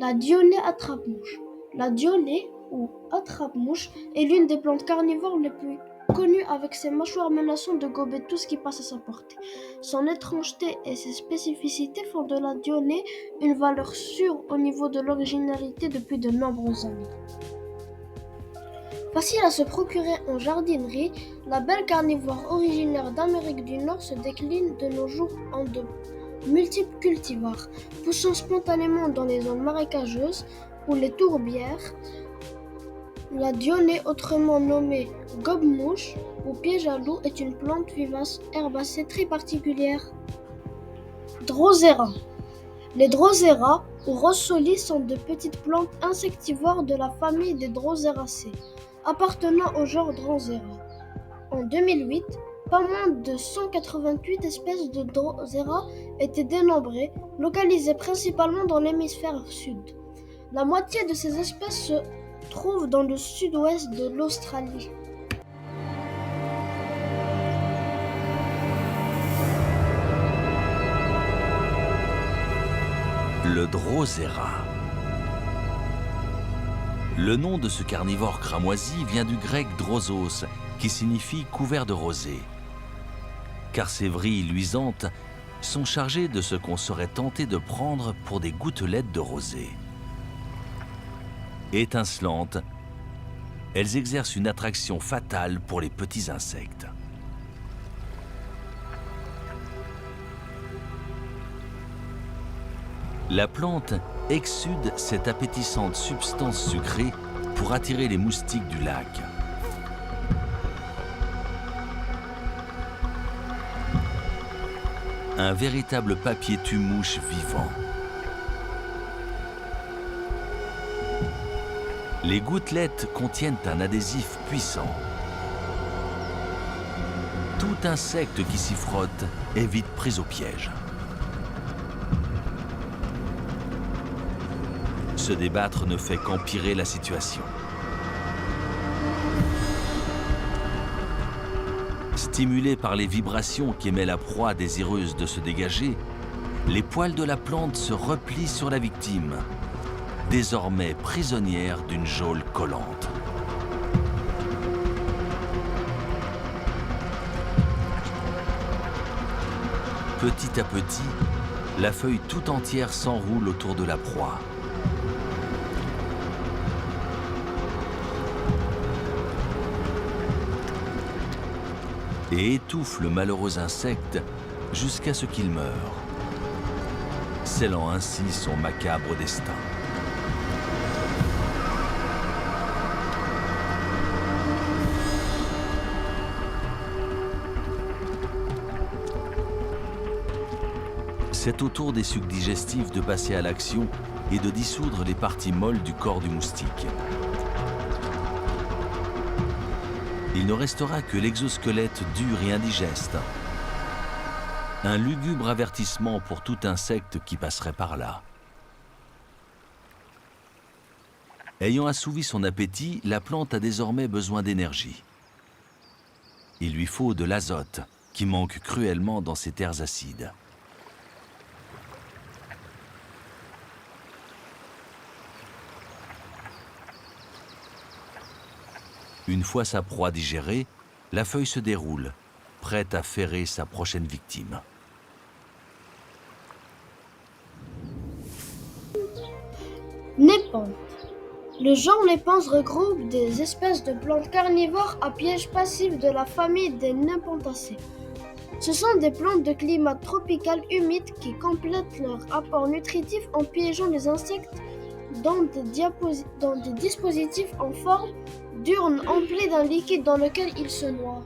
La dionée attrape-mouche. La dionée, ou attrape-mouche, est l'une des plantes carnivores les plus connues avec ses mâchoires menaçant de gober tout ce qui passe à sa portée. Son étrangeté et ses spécificités font de la dionée une valeur sûre au niveau de l'originalité depuis de nombreuses années. Facile à se procurer en jardinerie, la belle carnivore originaire d'Amérique du Nord se décline de nos jours en de multiples cultivars, poussant spontanément dans les zones marécageuses ou les tourbières. La dionée, autrement nommée gobe-mouche ou piège à loup, est une plante vivace herbacée très particulière. Drosera. Les Drosera ou rossolis sont de petites plantes insectivores de la famille des Droseracées, appartenant au genre Drosera. En 2008, pas moins de 188 espèces de Drosera étaient dénombrées, localisées principalement dans l'hémisphère sud. La moitié de ces espèces se trouvent dans le sud-ouest de l'Australie. Le Drosera. Le nom de ce carnivore cramoisi vient du grec drosos, qui signifie couvert de rosée. Car ses vrilles luisantes sont chargées de ce qu'on serait tenté de prendre pour des gouttelettes de rosée. Étincelantes, elles exercent une attraction fatale pour les petits insectes. La plante exsude cette appétissante substance sucrée pour attirer les moustiques du lac. Un véritable papier tue-mouche vivant. Les gouttelettes contiennent un adhésif puissant. Tout insecte qui s'y frotte est vite pris au piège. Se débattre ne fait qu'empirer la situation. Stimulés par les vibrations qu'émet la proie désireuse de se dégager, les poils de la plante se replient sur la victime, désormais prisonnière d'une geôle collante. Petit à petit, la feuille tout entière s'enroule autour de la proie. Et étouffe le malheureux insecte jusqu'à ce qu'il meure, scellant ainsi son macabre destin. C'est au tour des sucs digestifs de passer à l'action et de dissoudre les parties molles du corps du moustique. Il ne restera que l'exosquelette dur et indigeste. Un lugubre avertissement pour tout insecte qui passerait par là. Ayant assouvi son appétit, la plante a désormais besoin d'énergie. Il lui faut de l'azote, qui manque cruellement dans ces terres acides. Une fois sa proie digérée, la feuille se déroule, prête à ferrer sa prochaine victime. Népenthes. Le genre Népenthes regroupe des espèces de plantes carnivores à piège passif de la famille des Nepentacées. Ce sont des plantes de climat tropical humide qui complètent leur apport nutritif en piégeant les insectes dans des dispositifs en forme d'urne emplis d'un liquide dans lequel ils se noient.